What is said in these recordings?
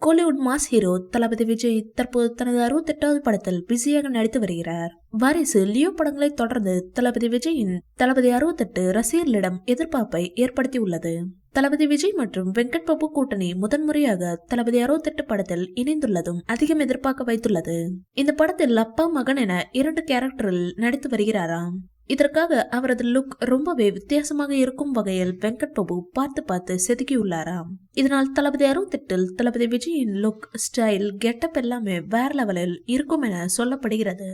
Kollywood mass hero தளபதி விஜய் தற்போது தனது 68வது படத்தில் பிஸியாக நடித்து வருகிறார். வாரிசு, லியோ படங்களை தொடர்ந்து தளபதி விஜயின் தளபதி 68 ரசிகர்களிடம் எதிர்பார்ப்பை ஏற்படுத்தியுள்ளது. தளபதி விஜய் மற்றும் வெங்கட் பிரபு கூட்டணி முதன்முறையாக தளபதி 68 படத்தில் இணைந்துள்ளதும் அதிகம் எதிர்பார்க்க வைத்துள்ளது. இந்த படத்தில் அப்பா மகன் என 2 கேரக்டரில் நடித்து வருகிறாராம். இதற்காக அவரது லுக் ரொம்பவே வித்தியாசமாக இருக்கும் வகையில் வெங்கட் பிரபு பார்த்து செதுக்கியுள்ளாராம். இதனால் தளபதி 68 தளபதி விஜயின் லுக், ஸ்டைல், கெட்டப் எல்லாமே வேற லெவலில் இருக்கும் என சொல்லப்படுகிறது.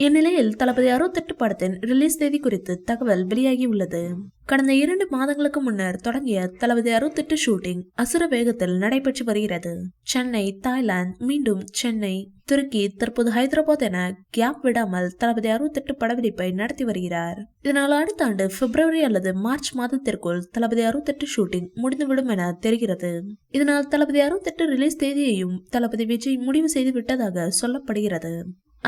இந்நிலையில் தளபதி 68 படத்தின் ரிலீஸ் தேதி குறித்து தகவல் வெளியாகியுள்ளது. கடந்த 2 மாதங்களுக்கு முன்னர் தொடங்கிய தளபதி 68 ஷூட்டிங் அசுர வேகத்தில் நடைபெற்று வருகிறது. சென்னை, தாய்லாந்து, மீண்டும் சென்னை, துருக்கி, தற்போது ஹைதராபாத் என கேப் விடாமல் தளபதி 68 படப்பிடிப்பை நடத்தி வருகிறார். இதனால் அடுத்த ஆண்டு பிப்ரவரி அல்லது மார்ச் மாதத்திற்குள் தளபதி 68 ஷூட்டிங் முடிந்துவிடும் என தெரிகிறது. இதனால் தளபதி 68 ரிலீஸ் தேதியையும் தளபதி விஜய் முடிவு செய்து விட்டதாக சொல்லப்படுகிறது.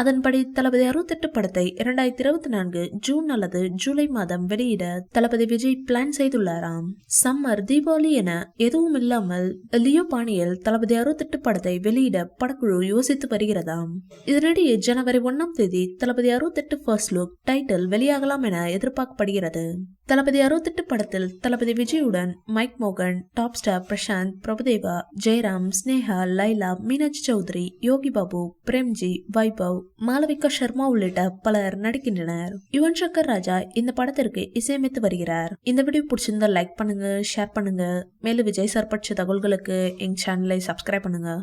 அதன்படி தளபதி 68 படத்தை 2024 ஜூன் அல்லது ஜூலை மாதம் வெளியிட தளபதி விஜய் பிளான் செய்துள்ளாராம். சம்மர், தீபாவளி என எதுவும் இல்லாமல் லியோ பாணியில் தளபதி 68 படத்தை வெளியிட படக்குழு யோசித்து வருகிறதாம். இதனிடையே ஜனவரி 1ஆம் தேதி தளபதி 68 ஃபர்ஸ்ட் லுக் டைட்டில் வெளியாகலாம் என எதிர்பார்க்கப்படுகிறது. தளபதி 68 படத்தில் தளபதி விஜயுடன் மைக் மோகன், டாப் ஸ்டார் பிரசாந்த், பிரபுதேவா, ஜெயராம், ஸ்னேகா, லைலா, மீனாட்சி சௌத்ரி, யோகி பாபு, பிரேம்ஜி, வைபவ், மாளவிகா சர்மா உள்ளிட்ட பலர் நடிக்கின்றனர். யுவன் சங்கர் ராஜா இந்த படத்திற்கு இசையமைத்து வருகிறார். இந்த வீடியோ பிடிச்சிருந்தா லைக் பண்ணுங்க, ஷேர் பண்ணுங்க. மேலும் விஜய் சார் பற்றிய தகவல்களுக்கு எங்க சேனலை சப்ஸ்கிரைப் பண்ணுங்க.